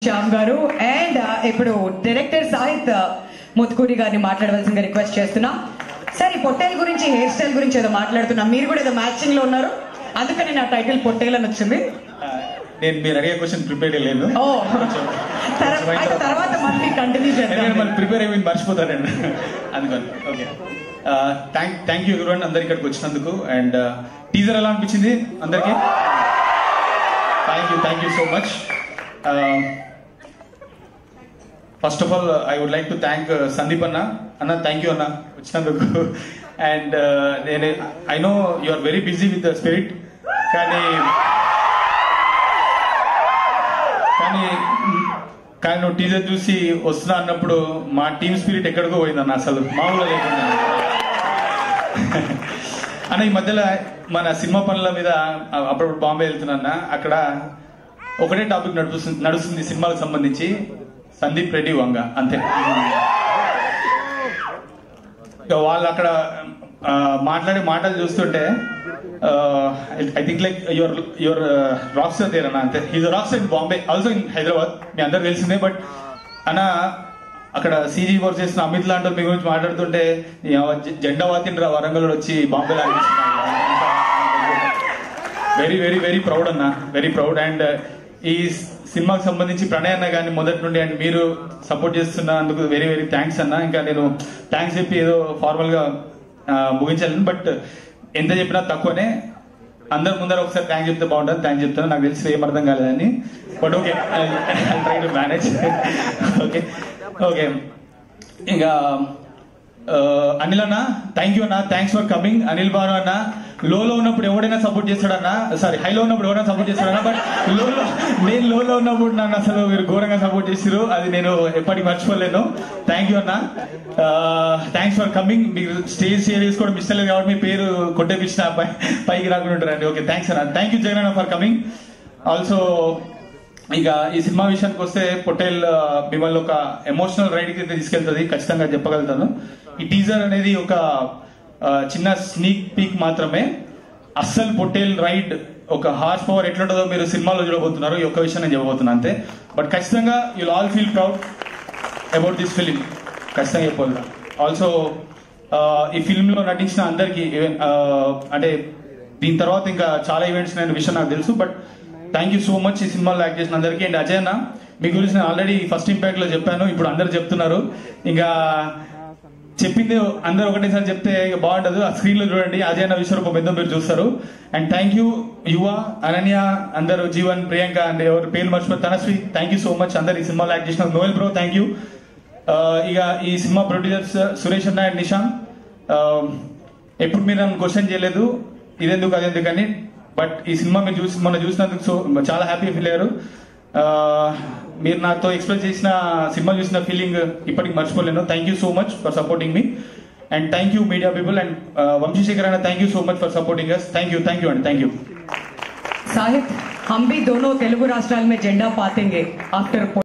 శ్యామ్ గారు అండ్ ఇప్పుడు డైరెక్టర్ సాహిత్ ముత్కూరి గారిని మాట్లాడవలసిందిగా రిక్వెస్ట్ చేస్తున్నా. సార్, ఈ పొట్టేల్ గురించి, హెయిర్ స్టైల్ గురించి ఏదో మాట్లాడుతున్నా. మీరు కూడా ఏదో మ్యాచింగ్ లో ఉన్నారు, అందుకని నా టైటిల్ పొట్టేల్ అని వచ్చింది. నేను మీరు అడిగే క్వశ్చన్ ప్రిపేర్ లేదు. తర్వాత మళ్ళీ కంటిన్యూ చేస్తాను. ప్రిపేర్ అయ్యి మర్చిపోతానండి అందుకని. ఓకే, థ్యాంక్ యూ ఎవరివన్ అందరు ఇక్కడికి వచ్చినందుకు. అండ్ టీజర్ ఎలా అనిపించింది అందరికి? Thank you so much. First of all I would like to thank Sandeep అన్న థ్యాంక్ యూ అన్న వచ్చినందుకు. అండ్ నేను I know you are very busy with the spirit, కానీ నువ్వు టీజర్ చూసి వస్తున్నా అన్నప్పుడు మా టీమ్ స్పిరిట్ ఎక్కడికో పోయిందన్న, అసలు మామూలుగా లేకుండా అన్న. ఈ మధ్యలో మన సినిమా పనుల మీద అప్పుడప్పుడు బాంబే వెళ్తున్నా, అక్కడ ఒకటే టాపిక్ నడుస్తుంది సినిమాలకు సంబంధించి, సందీప్ రెడ్డి వంగ, అంతే. వాళ్ళు అక్కడ మాట్లాడే మాటలు చూస్తుంటే I think like your rock star there అన్న, అంతే. He's rock star in Bombay, also in Hyderabad, మీ అందరు తెలిసిందే. బట్ అన్న అక్కడ సీజీ వర్క్ చేసిన అమిత్ లాంటి మీ గురించి మాట్లాడుతుంటే జెండా వాతిండ్రా వరంగల్ వచ్చి బాంబేలో అనిపిస్తున్నాను. వెరీ వెరీ వెరీ ప్రౌడ్ అన్న, వెరీ ప్రౌడ్. అండ్ ఈ సినిమాకి సంబంధించి ప్రణయ్ అన్న కానీ మొదటి నుండి అండ్ మీరు సపోర్ట్ చేస్తున్నందుకు వెరీ వెరీ థ్యాంక్స్ అన్న. ఇంకా నేను థ్యాంక్స్ చెప్పి ఏదో ఫార్మల్ గా ముగించాలను, బట్ ఎంత చెప్పినా తక్కువనే. అందరి ముందర ఒకసారి థ్యాంక్స్ చెప్తే బాగుంటుంది. థ్యాంక్స్ చెప్తాను, నాకు తెలిసి ఏం అర్థం కాలేదని, but okay, I try to manage. Okay okay. ఇంకా అనిల్ అన్న థ్యాంక్ యూ అన్న, thanks for coming. Anil Bhanu అన్న లోలో ఉన్నప్పుడు ఎవడైనా సపోర్ట్ చేస్తాడన్నా, సారీ హైలో ఉన్నప్పుడు ఎవరైనా సపోర్ట్ చేస్తాడన్నా, బట్ నేను లోలో ఉన్నప్పుడు నన్ను అసలు మీరు ఘోరంగా సపోర్ట్ చేసారు, అది నేను ఎప్పటికీ మర్చిపోలేను. థ్యాంక్ యూ అన్న, థ్యాంక్స్ ఫర్ కమింగ్. మీరు స్టేజ్ షేర్ చేసుకోవడం ఇష్టం లేదు కాబట్టి మీ పేరు కొట్టేపించిన పైకి రాకుండా ఉంటారండి. ఓకే, థ్యాంక్స్ అన్న. థ్యాంక్ యూ జగన్ అన్న ఫర్ కమింగ్. ఆల్సో ఇక ఈ సినిమా విషయానికి వస్తే పొట్టేల్ మిమ్మల్ని ఒక ఎమోషనల్ రైడ్ కి తీసుకెళ్తుంది, ఖచ్చితంగా చెప్పగలుగుతాను. ఈ టీజర్ అనేది ఒక చిన్న స్నీక్ పీక్ మాత్రమే. అస్సలు పొట్టేల్ రైడ్ ఒక హార్స్ పవర్ ఎట్లుంటుందో మీరు సినిమాలో చూడబోతున్నారు. ఈ ఒక్క విషయం నేను చెప్పబోతున్నా అంతే. బట్ ఖచ్చితంగా you'll all feel proud about this film, ఖచ్చితంగా చెప్పగలుగుతా. ఆల్సో ఈ ఫిల్మ్ లో నటించిన అందరికి, అంటే దీని తర్వాత ఇంకా చాలా ఈవెంట్స్ నేను విషయం నాకు తెలుసు, but thank you so much ఈ సినిమాలో యాక్ట్ చేసిన అందరికీ. అండ్ అజయ్ అన్న మీ గురించి నేను ఆల్రెడీ ఫస్ట్ ఇంపాక్ట్ లో చెప్పాను, ఇప్పుడు అందరు చెప్తున్నారు. ఇంకా చెప్పింది అందరూ ఒకటేసారి చెప్తే బాగుంటదు. ఆ స్క్రీన్ లో చూడండి, అజయ్ అన్న విశ్వరూపం ఎంతో మీరు చూస్తారు. అండ్ థ్యాంక్ యూ యువ, అనన్య, అందరూ, జీవన్, ప్రియాంక అండ్ ఎవరు పేరు మర్చిపోయి Tanashree, thank you so much అందరు ఈ సినిమాలో యాక్ట్ చేసిన. Noel bro thank you. ఇక ఈ సినిమా ప్రొడ్యూసర్స్ సురేష్ అన్న అండ్ నిషాంత్, ఎప్పుడు మీరు నన్ను క్వశ్చన్ చేయలేదు ఇదెందుకు అదెందుకు అని, బట్ ఈ సినిమా మీరు మొన్న చూసినందుకు చాలా హ్యాపీ ఫీల్ అయ్యారు. మీరు నాతో ఎక్స్ప్రెస్ చేసిన సినిమా చూసిన ఫీలింగ్ ఇప్పటికి మర్చిపోలేను. Thank you so much for supporting me. And thank you media people. And Vamshi Shekhar అన్న thank you so much for supporting us. Thank you అండి, థ్యాంక్ యూ. సాహిత్, हम भी दोनों तेलुगु राष्ट्राल में झंडा पातेंगे आफ्टर